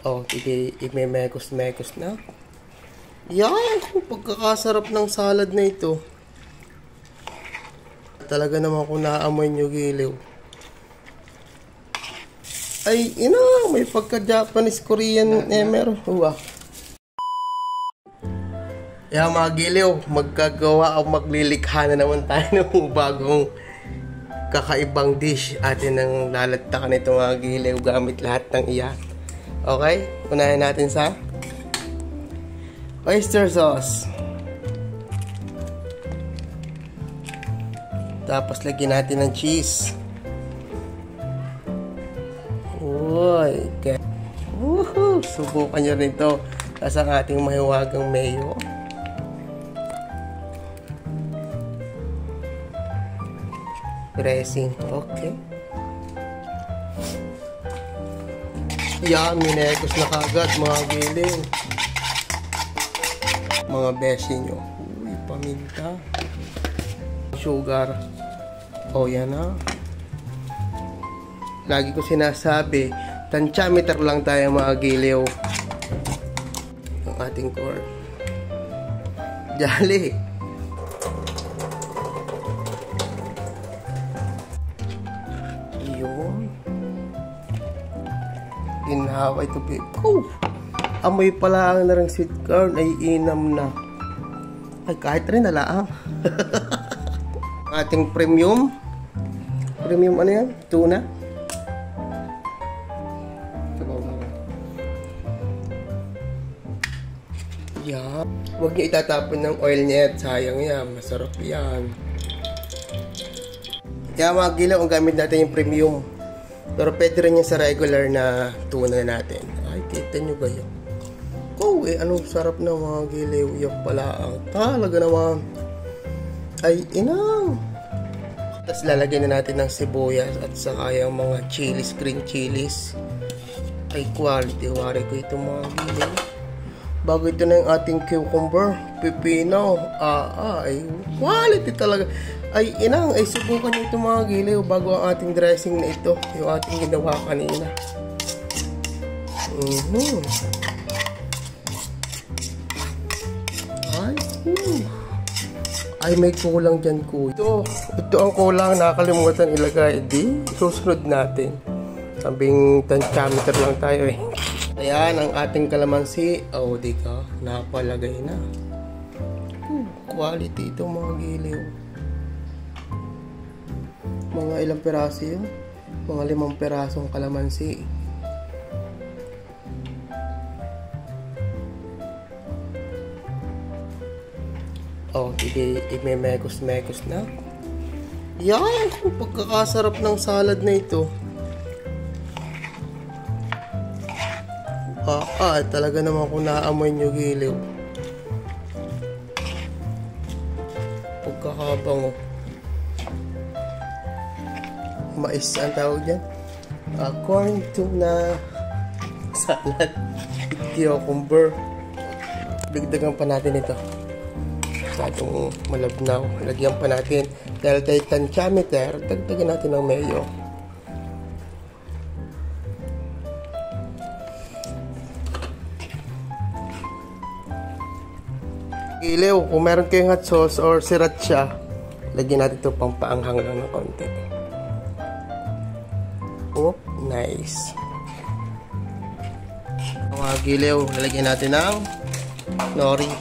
Oh, imemekos-mekos na. Yan, pagkakasarap ng salad na ito. Talaga naman kung naamoy nyo giliw. Ay, may pagka-Japanese Korean emer. Uwa. Yan mga giliw, magkagawa o maglilikha na naman tayo ng bagong kakaibang dish. Atin ang lalagtakan nito mga giliw gamit lahat ng iyan. Okay, unahin natin sa oyster sauce. Tapos lagyan natin ng cheese. Uy, okay. Woohoo! Subukan nyo rin ito. Tapos ang ating mahiwagang mayo. Dressing. Okay. Yan, minekos na kagad mga giling. Mga beshi nyo. Uy, paminta. Sugar. O, yan na. Lagi ko sinasabi, tantiameter lang tayo mga giliw. Ang ating corn. Jali. Yun. Inhaway to be. Oh! Amoy pala ang narang sweet corn ay inam na. Ay, kahit rin nalaang. Ating premium. Premium ano yan? Tuna. Yan. Huwag niyo itatapon ng oil niya at sayang yan. Masarap yan. Kaya mga gilaw, ang gamit natin yung premium. Pero pwede rin yung sa regular na tuna natin. Ay, kita nyo ba yun? Oh, anong sarap na mga gilaw. Yung pala ang talaga naman. Ay, inang. Tapos lalagyan na natin ng sibuyas at saka yung mga chilies, green chilies. Ay, quality. Wari ko ito mga gilaw. Bago ito na yung ating cucumber, pipino. Ay, quality talaga. Ay, inang, ay subukan nyo ito mga gilaw bago ang ating dressing na ito. Yung ating ginawa kanina. Ay, may kulang dyan ko. Ito ang kulang, nakakalimutan ilagay. Di, susunod natin. Sabing tantiameter lang tayo eh. Ayan, ang ating kalamansi. Oh, di ka, napalagay na. Quality ito mga giliw. Mga ilang peraso yun? Mga 5 perasong kalamansi. Oh, imemekos-mekos na. Yan, pagkakasarap ng salad na ito. Talaga naman kung naamoy nyo giliw. Pagkakabango. Mais ang tawag dyan. Corn tuna salad. Cucumber. Dagdagan pa natin ito. Masyadong malabnaw. Lagyan pa natin. Dahil tayo tantiameter, dagdagan natin ng mayo. Giliw, kung meron kayong hot sauce or sriracha, lagyan natin ito pang paanghang lang ng konti. Oh, nice. Mga giliw, lalagyan natin ng nori.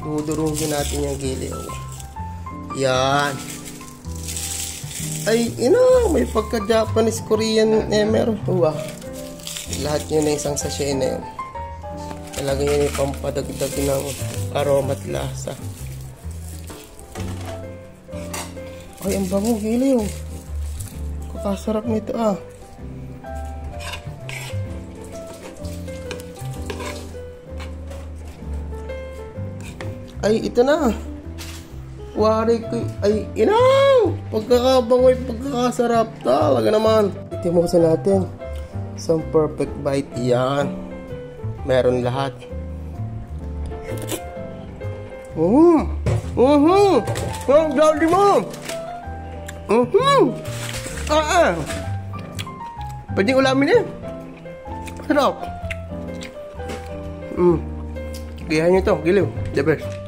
Dudurugin natin yung giliw. Yan. Ay, may pagka-Japanese Korean emer. Uwa. Lahat yun na isang sachet na yun. Talaga yun yung pampadagdag ng aroma at lasa. Ay, ang bango giliw. Kakasarap nito ah. Ay, ito na. Wari ko. Ay, inang! Pagkakabangoy, pagkakasarap. Talaga naman. Itimusan natin. Some perfect bite. Yan. Meron lahat. Ang dali mo. Pwedeng ulamin eh. Sarap. Gayahan nyo to, giliw. The best.